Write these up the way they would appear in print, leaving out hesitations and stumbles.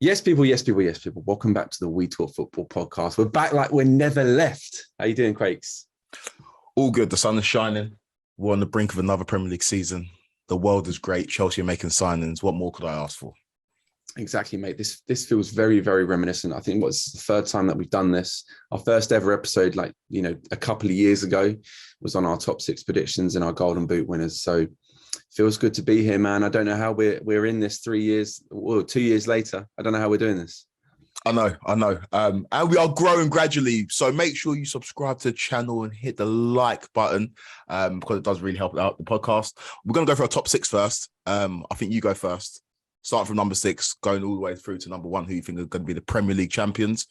Yes, people, yes, people, yes, people. Welcome back to the We Talk Football podcast. We're back like we're never left. How you doing, Crakes? All good. The sun is shining. We're on the brink of another Premier League season. The world is great. Chelsea are making signings. What more could I ask for? Exactly, mate. This feels very, very reminiscent. I think it's the third time that we've done this. Our first ever episode, a couple of years ago, was on our top six predictions and our Golden Boot winners. So feels good to be here, man. I don't know how we're in this 3 years or 2 years later. I don't know how we're doing this. I know. And we are growing gradually. So make sure you subscribe to the channel and hit the like button because it does really help out the podcast. We're going to go for our top six first. I think you go first. Start from number 6, going all the way through to number 1, who you think are going to be the Premier League champions.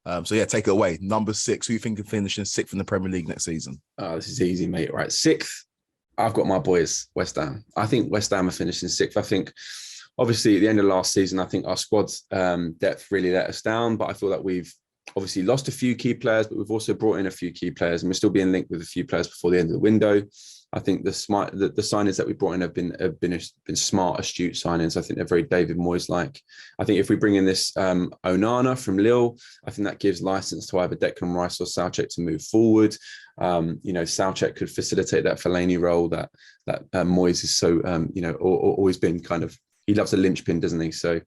Take it away. Number 6, who you think can finish in 6th in the Premier League next season? This is easy, mate. Right, 6th. I've got my boys, West Ham. I think West Ham are finishing 6th. I think, obviously, at the end of last season, I think our squad's depth really let us down. But I feel that we've obviously lost a few key players, but we've also brought in a few key players, and we're still being linked with a few players before the end of the window. I think the signings that we brought in have been smart, astute signings. I think they're very David Moyes-like. I think if we bring in this Onana from Lille, I think that gives license to either Declan Rice or Soucek to move forward. Soucek could facilitate that Fellaini role that Moyes is so always been kind of. He loves a linchpin, doesn't he? So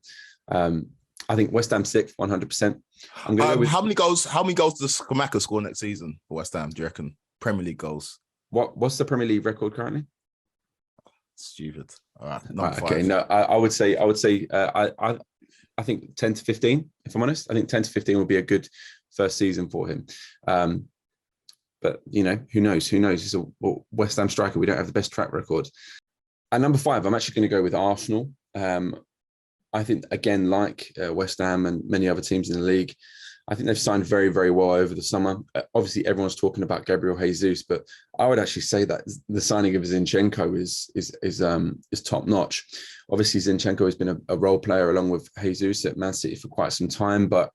I think West Ham 6th, 100%. I'm going to go with... How many goals does Skamaka score next season for West Ham? Do you reckon? Premier League goals. What's the Premier League record currently? Stupid. All right. Number 5. Okay. No, I would say. I think 10 to 15. If I'm honest, I think 10 to 15 will be a good first season for him. But who knows? He's a West Ham striker. We don't have the best track record. At number 5, I'm actually going to go with Arsenal. I think, again, like West Ham and many other teams in the league, I think they've signed very, very well over the summer. Obviously, everyone's talking about Gabriel Jesus, but I would actually say that the signing of Zinchenko is top notch. Obviously, Zinchenko has been a role player along with Jesus at Man City for quite some time, but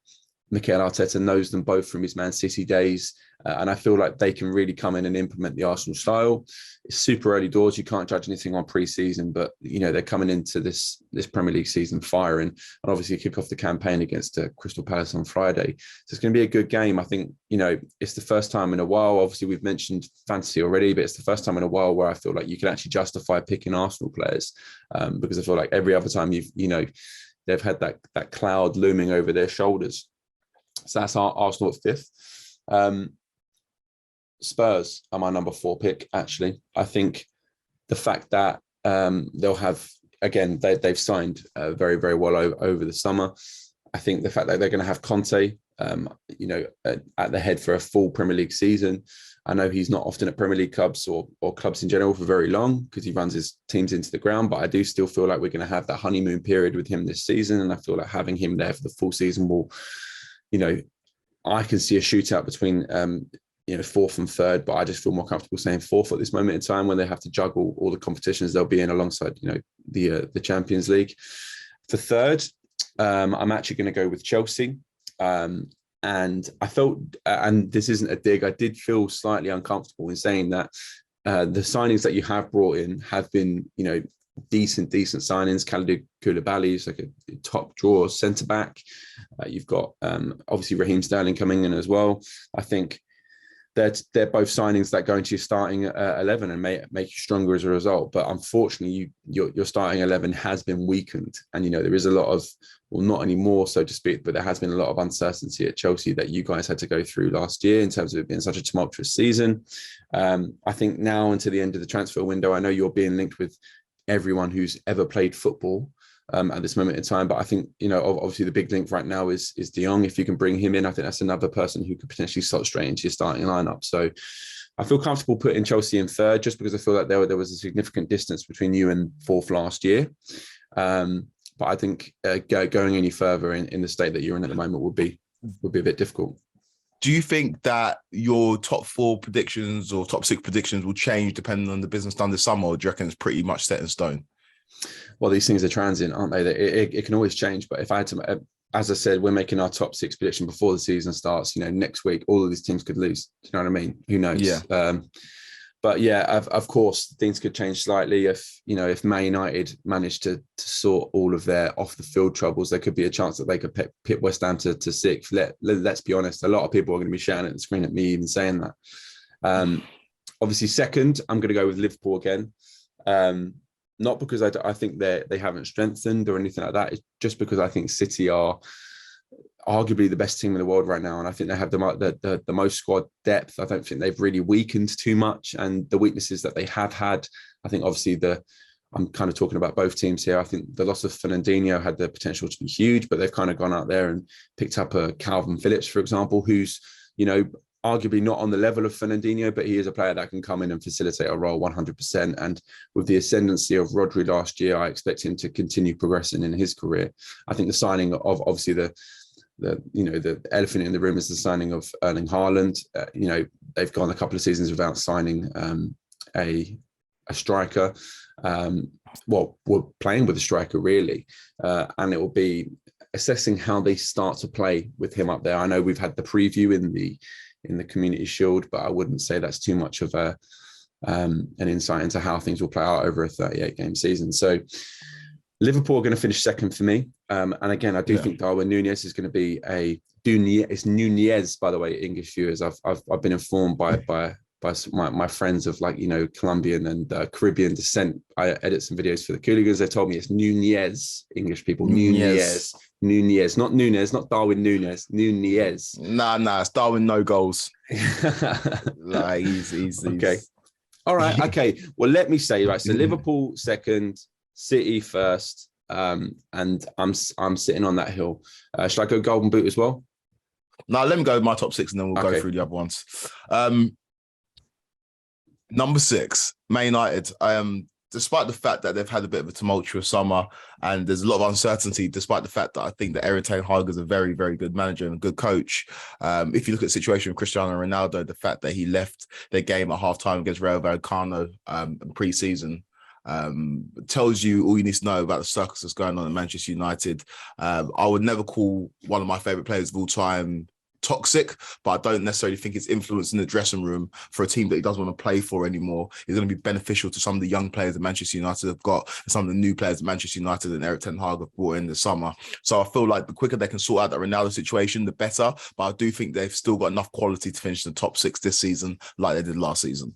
Mikel Arteta knows them both from his Man City days. And I feel like they can really come in and implement the Arsenal style. It's super early doors. You can't judge anything on pre-season, but they're coming into this Premier League season firing, and obviously kick off the campaign against Crystal Palace on Friday. So it's going to be a good game. I think it's the first time in a while. Obviously, we've mentioned fantasy already, but it's the first time in a while where I feel like you can actually justify picking Arsenal players because I feel like every other time they've had that cloud looming over their shoulders. So that's our Arsenal at 5th. Spurs are my number 4 pick, actually. I think the fact that they'll have, again, they've signed very, very well over the summer. I think the fact that they're going to have Conte, at the head for a full Premier League season. I know he's not often at Premier League clubs or clubs in general for very long because he runs his teams into the ground, but I do still feel like we're going to have that honeymoon period with him this season, and I feel like having him there for the full season will, I can see a shootout between 4th and 3rd, but I just feel more comfortable saying 4th at this moment in time when they have to juggle all the competitions they'll be in alongside, the Champions League. For 3rd, I'm actually going to go with Chelsea. And I felt, and this isn't a dig, I did feel slightly uncomfortable in saying that the signings that you have brought in have been, decent signings. Kalidou Koulibaly is like a top drawer centre-back. You've got, obviously, Raheem Sterling coming in as well. I think they're both signings that go into your starting 11 and make you stronger as a result. But unfortunately, your starting 11 has been weakened. And, there is a lot of, well, not anymore, so to speak, but there has been a lot of uncertainty at Chelsea that you guys had to go through last year in terms of it being such a tumultuous season. I think now until the end of the transfer window, I know you're being linked with everyone who's ever played football at this moment in time. But I think, obviously the big link right now is De Jong. If you can bring him in, I think that's another person who could potentially slot straight into your starting lineup. So I feel comfortable putting Chelsea in 3rd just because I feel like there was a significant distance between you and 4th last year. But I think going any further in the state that you're in at the moment would be a bit difficult. Do you think that your top 4 predictions or top 6 predictions will change depending on the business done this summer, or do you reckon it's pretty much set in stone? Well, these things are transient, aren't they? It can always change. But if I had to, as I said, we're making our top 6 prediction before the season starts. Next week, all of these teams could lose. Do you know what I mean? Who knows? Yeah. But yeah, of course, things could change slightly if Man United managed to sort all of their off the field troubles. There could be a chance that they could pit West Ham to sixth. Let's be honest, a lot of people are going to be shouting at the screen at me even saying that. Obviously, second, I'm going to go with Liverpool again. Not because I think they haven't strengthened or anything like that. It's just because I think City are arguably the best team in the world right now, and I think they have the most squad depth. I don't think they've really weakened too much, and the weaknesses that they have had, I think obviously I'm kind of talking about both teams here. I think the loss of Fernandinho had the potential to be huge, but they've kind of gone out there and picked up a Calvin Phillips, for example, who's arguably not on the level of Fernandinho, but he is a player that can come in and facilitate a role 100%. And with the ascendancy of Rodri last year, I expect him to continue progressing in his career. I think the signing of obviously the elephant in the room is the signing of Erling Haaland. They've gone a couple of seasons without signing a striker. We're playing with a striker really, and it will be assessing how they start to play with him up there. I know we've had the preview in the Community Shield, but I wouldn't say that's too much of an insight into how things will play out over a 38-game season. So Liverpool are going to finish second for me. And again, I do think Darwin Núñez is going to be it's Núñez, by the way, English viewers. I've been informed by my friends of Colombian and Caribbean descent. I edit some videos for the Cooligans. They told me it's Núñez, English people. Núñez, not Núñez, not Darwin Núñez. Núñez. Nah, it's Darwin no goals. He's okay. All right. Okay. Well, let me say, right. So Liverpool second, City first, and I'm sitting on that hill. Should I go Golden Boot as well? No, let me go with my top six, and then we'll go through the other ones. Number 6, Man United. Despite the fact that they've had a bit of a tumultuous summer and there's a lot of uncertainty, despite the fact that I think that Erik ten Hag is a very, very good manager and a good coach. If you look at the situation with Cristiano Ronaldo, the fact that he left their game at halftime against Rayo Vallecano pre-season tells you all you need to know about the circus that's going on in Manchester United. I would never call one of my favourite players of all time toxic, but I don't necessarily think his influence in the dressing room for a team that he doesn't want to play for anymore is going to be beneficial to some of the young players that Manchester United have got and some of the new players that Manchester United and Erik ten Hag have brought in this summer. So I feel like the quicker they can sort out that Ronaldo situation, the better. But I do think they've still got enough quality to finish in the top 6 this season like they did last season.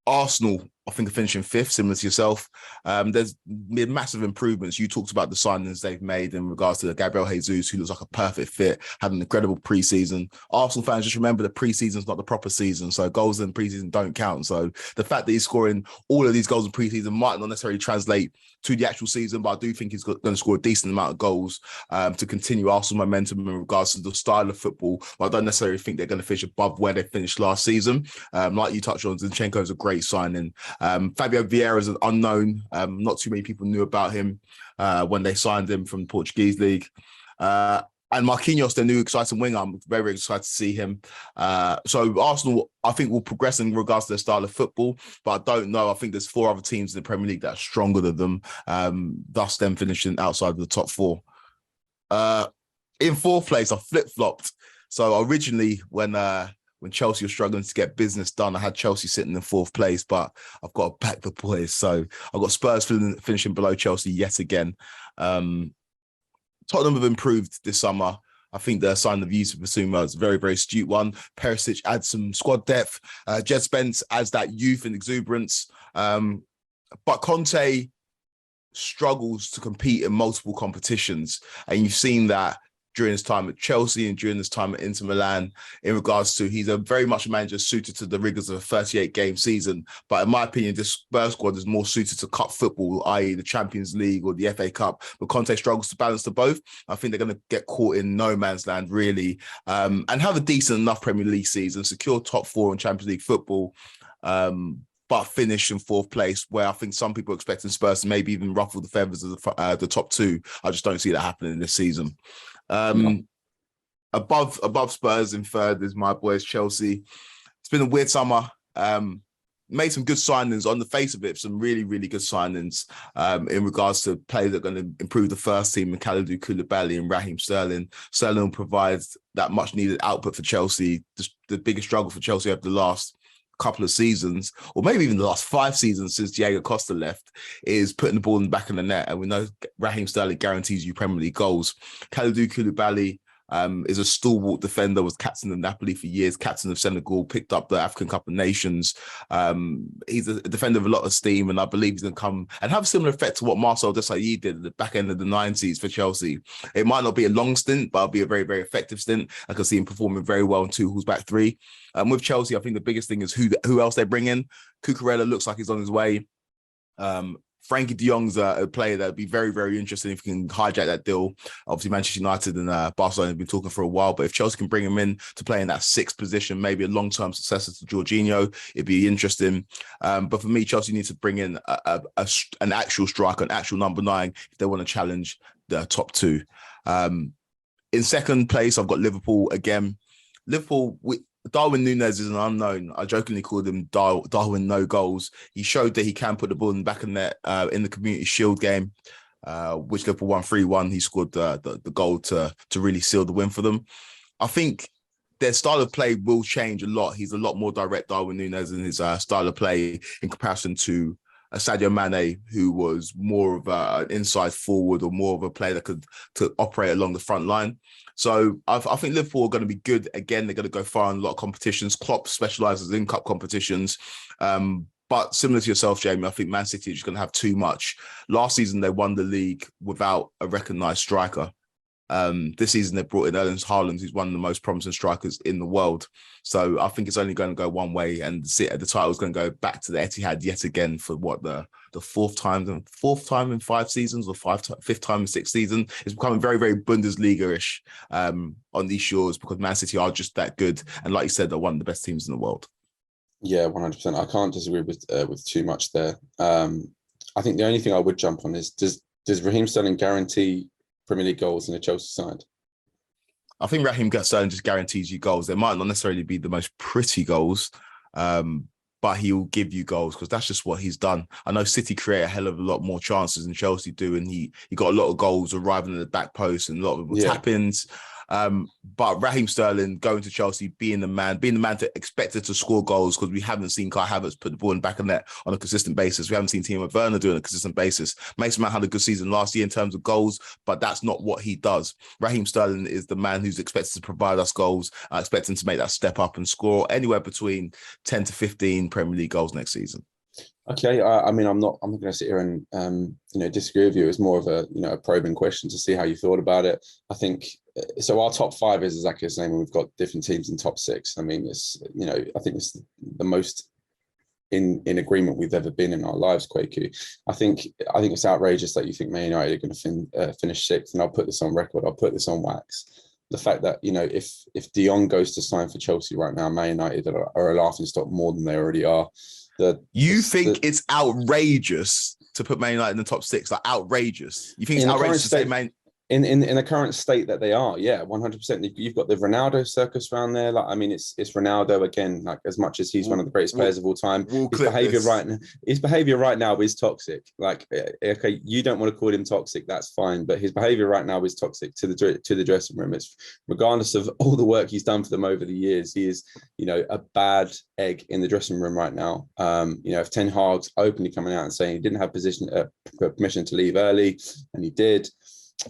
Arsenal, I think, are finishing 5th, similar to yourself. There's been massive improvements. You talked about the signings they've made in regards to Gabriel Jesus, who looks like a perfect fit, had an incredible preseason. Arsenal fans, just remember the preseason's not the proper season, so goals in preseason don't count. So the fact that he's scoring all of these goals in preseason might not necessarily translate to the actual season, but I do think he's going to score a decent amount of goals to continue Arsenal momentum in regards to the style of football. But I don't necessarily think they're going to finish above where they finished last season. Like you touched on, Zinchenko is a great signing. Fabio Vieira is an unknown. Not too many people knew about him when they signed him from the Portuguese league. And Marquinhos, their new exciting winger, I'm very, very excited to see him. So Arsenal, I think, will progress in regards to their style of football, but I don't know. I think there's 4 other teams in the Premier League that are stronger than them, thus them finishing outside of the top 4. In 4th place, I flip-flopped. So originally, when Chelsea was struggling to get business done, I had Chelsea sitting in 4th place, but I've got to back the boys. So I've got Spurs finishing below Chelsea yet again. Tottenham have improved this summer. I think the sign of Yusuf Bissouma is a very, very astute one. Perisic adds some squad depth. Jed Spence adds that youth and exuberance. But Conte struggles to compete in multiple competitions. And you've seen that during his time at Chelsea and during his time at Inter Milan in regards to he's a very much a manager suited to the rigors of a 38-game season. But in my opinion, this Spurs squad is more suited to cup football, i.e. the Champions League or the FA Cup. But Conte struggles to balance the both. I think they're going to get caught in no man's land, really, and have a decent enough Premier League season, secure top 4 in Champions League football, but finish in 4th place, where I think some people are expecting Spurs to maybe even ruffle the feathers of the top 2. I just don't see that happening this season. Above Spurs in 3rd is my boys Chelsea. It's been a weird summer. Made some good signings on the face of it, some really, really good signings in regards to players that are going to improve the first team, and Kalidou Koulibaly and Raheem Sterling. Sterling provides that much needed output for Chelsea. The biggest struggle for Chelsea over the last couple of seasons, or maybe even the last 5 seasons since Diego Costa left, is putting the ball in the back of the net. And we know Raheem Sterling guarantees you Premier League goals. Kalidou Koulibaly is a stalwart defender, was captain of Napoli for years, captain of Senegal, picked up the African Cup of Nations. He's a defender of a lot of steam, and I believe he's going to come and have a similar effect to what Marcel Desailly did at the back end of the 90s for Chelsea. It might not be a long stint, but it'll be a very, very effective stint. I can see him performing very well in Tuchel's back three. With Chelsea, I think the biggest thing is who else they bring in. Cucurella looks like he's on his way. Frankie de Jong's a player that would be very, very interesting if he can hijack that deal. Obviously, Manchester United and Barcelona have been talking for a while, but if Chelsea can bring him in to play in that 6th position, maybe a long-term successor to Jorginho, it'd be interesting. But for me, Chelsea needs to bring in an actual striker, an actual number 9, if they want to challenge the top 2. In second place, I've got Liverpool again. Liverpool, Darwin Núñez is an unknown. I jokingly called him Darwin No Goals. He showed that he can put the ball in the back of the net in the Community Shield game, which Liverpool won 3-1. He scored the goal to really seal the win for them. I think their style of play will change a lot. He's a lot more direct, Darwin Núñez, in his style of play in comparison to Sadio Mane, who was more of an inside forward or more of a player that could operate along the front line. So I think Liverpool are going to be good. Again, they're going to go far in a lot of competitions. Klopp specialises in cup competitions. But similar to yourself, Jamie, I think Man City is just going to have too much. Last season, they won the league without a recognised striker. This season, they brought in Erling Haaland, who's one of the most promising strikers in the world. So I think it's only going to go one way, and the title is going to go back to the Etihad yet again for what the fourth time in 5 seasons, or fifth time in 6 seasons. It's becoming very, very Bundesliga-ish on these shores because Man City are just that good, and like you said, they're one of the best teams in the world. Yeah, 100%. I can't disagree with too much there. I think the only thing I would jump on is does Raheem Sterling guarantee Premier League goals in a Chelsea side? I think Raheem Sterling just guarantees you goals. They might not necessarily be the most pretty goals, but he'll give you goals because that's just what he's done. I know City create a hell of a lot more chances than Chelsea do, and he got a lot of goals arriving at the back post and a lot of tap-ins. But Raheem Sterling going to Chelsea, being the man to expected to score goals, because we haven't seen Kai Havertz put the ball in the back of the net on a consistent basis. We haven't seen Timo Werner doing a consistent basis. Mason Mount had a good season last year in terms of goals, but that's not what he does. Raheem Sterling is the man who's expected to provide us goals. I expect him to make that step up and score anywhere between 10 to 15 Premier League goals next season. Okay, I mean, I'm not going to sit here and disagree with you. It's more of a probing question to see how you thought about it. I think so. Our top 5 is exactly the same, and we've got different teams in top 6. I mean, it's I think it's the most in agreement we've ever been in our lives, Kwaku. I think it's outrageous that you think Man United are going to finish 6th, and I'll put this on record. I'll put this on wax. The fact that if De Jong goes to sign for Chelsea right now, Man United are a laughing stock more than they already are. It's outrageous to put Man United in the top 6? Like, outrageous? You think it's outrageous to say Man? In the current state that they are, yeah, 100%. You've got the Ronaldo circus around there. Like, I mean, it's Ronaldo again. Like, as much as he's one of the greatest players of all time, his behavior right now is toxic. Like, okay, you don't want to call him toxic, that's fine, but his behavior right now is toxic to the dressing room. It's regardless of all the work he's done for them over the years. He is, a bad egg in the dressing room right now. If Ten Hag's openly coming out and saying he didn't have permission to leave early, and he did.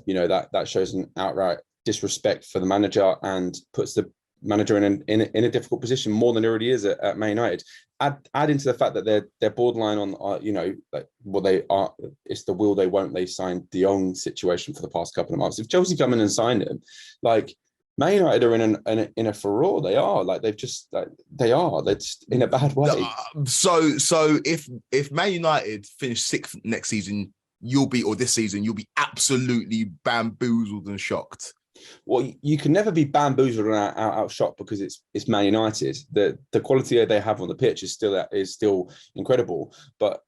That shows an outright disrespect for the manager and puts the manager in a difficult position more than it already is at Man United. Add into the fact that they're borderline on they are. It's the will they won't they sign De Jong situation for the past couple of months. If Chelsea come in and sign him, like, Man United are in a furore. They are they're just in a bad way. So if Man United finish 6th next season, this season, you'll be absolutely bamboozled and shocked. Well, you can never be bamboozled and out shocked because it's Man United. The quality they have on the pitch is still incredible. But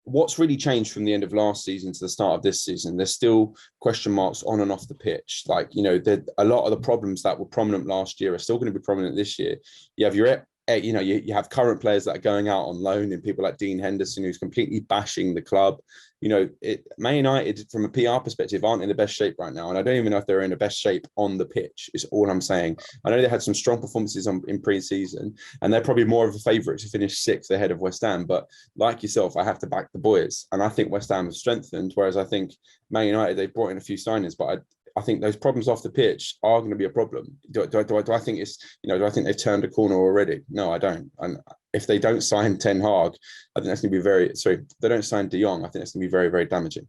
what's really changed from the end of last season to the start of this season? There's still question marks on and off the pitch. Like, a lot of the problems that were prominent last year are still going to be prominent this year. You have your you know, you have current players that are going out on loan, and people like Dean Henderson, who's completely bashing the club. You know, Man United, from a PR perspective, aren't in the best shape right now. And I don't even know if they're in the best shape on the pitch, is all I'm saying. I know they had some strong performances in pre-season, and they're probably more of a favourite to finish sixth ahead of West Ham. But like yourself, I have to back the boys. And I think West Ham have strengthened, whereas I think Man United, they've brought in a few signings, but I think those problems off the pitch are going to be a problem. Do I think it's, you know, do I think they've turned a corner already? No, I don't. And if they don't sign Ten Hag, I think that's going to be if they don't sign De Jong, I think that's going to be very, very damaging.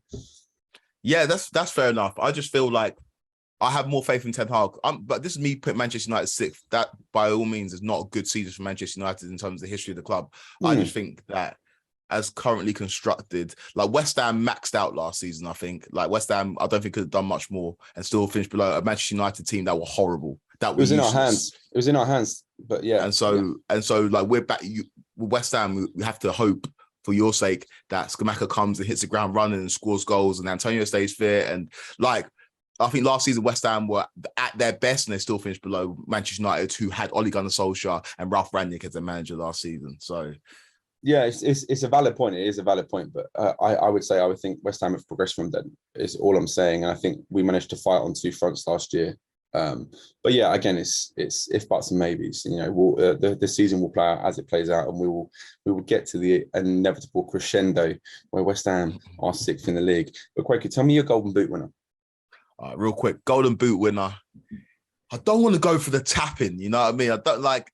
Yeah, that's fair enough. I just feel like I have more faith in Ten Hag. But this is me putting Manchester United sixth. That, by all means, is not a good season for Manchester United in terms of the history of the club. I just think that as currently constructed, like West Ham maxed out last season, I think. Like West Ham, I don't think could have done much more and still finished below a Manchester United team that were horrible. That was in our hands. It was in our hands. But yeah. And so like we're back. West Ham, we have to hope for your sake that Scamacca comes and hits the ground running and scores goals, and Antonio stays fit. And like, I think last season West Ham were at their best and they still finished below Manchester United, who had Ole Gunnar Solskjaer and Ralph Rangnick as their manager last season. So yeah, it's a valid point. It is a valid point, but I would think West Ham have progressed from then. Is all I'm saying, and I think we managed to fight on two fronts last year. But yeah, again, it's if buts and maybes. You know, the season will play out as it plays out, and we will get to the inevitable crescendo where West Ham are sixth in the league. But Quaker, tell me your Golden Boot winner. Real quick, Golden Boot winner. I don't want to go for the tapping. You know what I mean? I don't like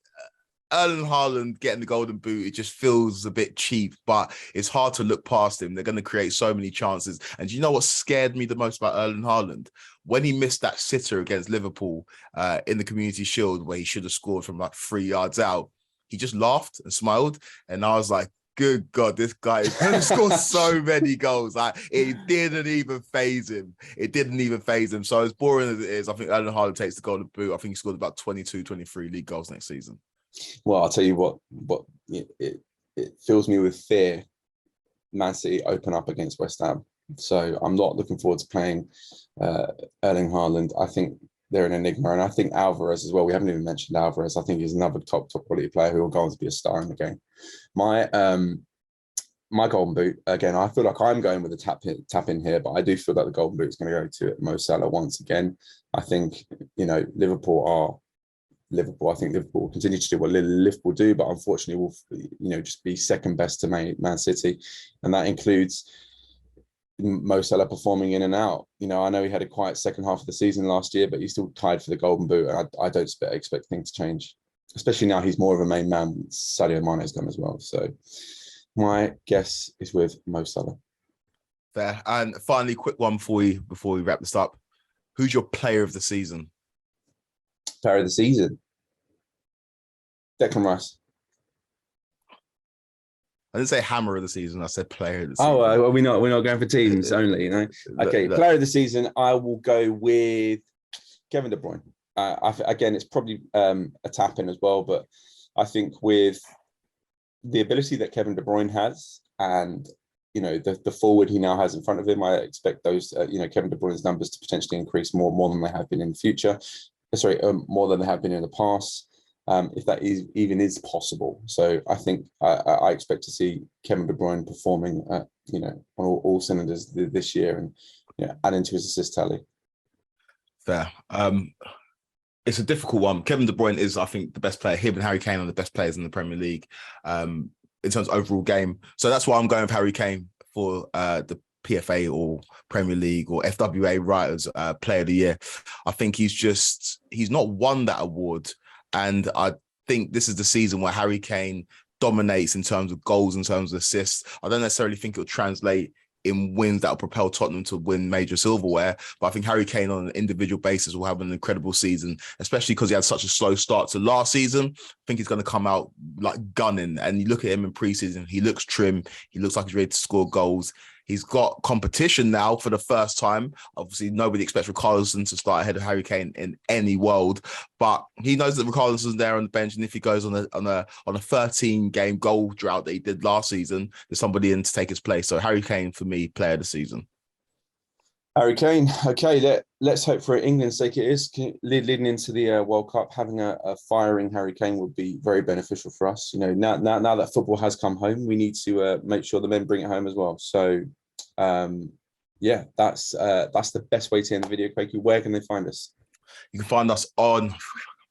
Erling Haaland getting the Golden Boot. It just feels a bit cheap, but it's hard to look past him. They're going to create so many chances. And do you know what scared me the most about Erling Haaland? When he missed that sitter against Liverpool in the Community Shield, where he should have scored from like 3 yards out, he just laughed and smiled. And I was like, good God, this guy is going to score so many goals. Like, it didn't even phase him. It didn't even phase him. So as boring as it is, I think Erling Haaland takes the Golden Boot. I think he scored about 22, 23 league goals next season. Well, I'll tell you what it fills me with fear. Man City open up against West Ham, so I'm not looking forward to playing Erling Haaland. I think they're an enigma, and I think Alvarez as well. We haven't even mentioned Alvarez. I think he's another top quality player who will go on to be a star in the game. My Golden Boot, again, I feel like I'm going with a tap in here, but I do feel that the Golden Boot is going to go to Mo Salah once again. I think, you know, Liverpool. I think Liverpool will continue to do what Liverpool do, but unfortunately will, you know, just be second best to Man City. And that includes Mo Salah performing in and out. You know, I know he had a quiet second half of the season last year, but he's still tied for the Golden Boot. And I don't expect things to change, especially now he's more of a main man. Sadio Mane's gone as well. So my guess is with Mo Salah. Fair. And finally, quick one for you before we wrap this up. Who's your player of the season? Player of the season, Declan Rice. I didn't say hammer of the season. I said player of the season. Oh, we're not going for teams only, you know. Okay, player of the season. I will go with Kevin De Bruyne. Again, it's probably a tap in as well, but I think with the ability that Kevin De Bruyne has, and you know the forward he now has in front of him, I expect those Kevin De Bruyne's numbers to potentially increase more than they have been in the future. More than they have been in the past, if that even is possible. So I think I expect to see Kevin De Bruyne performing, on all cylinders this year, and adding to his assist tally. Fair. It's a difficult one. Kevin De Bruyne is, I think, the best player. Him and Harry Kane are the best players in the Premier League in terms of overall game. So that's why I'm going with Harry Kane for the PFA or Premier League or FWA writers player of the year. I think he's not won that award, and I think this is the season where Harry Kane dominates in terms of goals, in terms of assists. I don't necessarily think it'll translate in wins that will propel Tottenham to win major silverware, but I think Harry Kane on an individual basis will have an incredible season, especially because he had such a slow start to last season. I think he's going to come out like gunning, and you look at him in preseason, he looks trim, he looks like he's ready to score goals. He's got competition now for the first time. Obviously, nobody expects Richarlison to start ahead of Harry Kane in any world, but he knows that Richarlison's there on the bench, and if he goes on a 13-game goal drought that he did last season, there's somebody in to take his place. So Harry Kane, for me, player of the season. Harry Kane. Okay, let's hope for England's sake it is. Leading into the World Cup, having a firing Harry Kane would be very beneficial for us. You know, now that football has come home, we need to make sure the men bring it home as well. So, yeah, that's the best way to end the video. Quakey, where can they find us? You can find us on,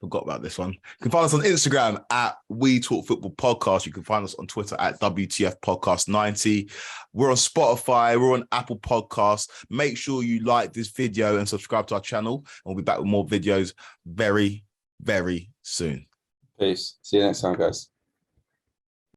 forgot about this one. You can find us on Instagram at We Talk Football Podcast. You can find us on Twitter at WTF Podcast 90. We're on Spotify. We're on Apple Podcasts. Make sure you like this video and subscribe to our channel. And we'll be back with more videos very, very soon. Peace. See you next time, guys.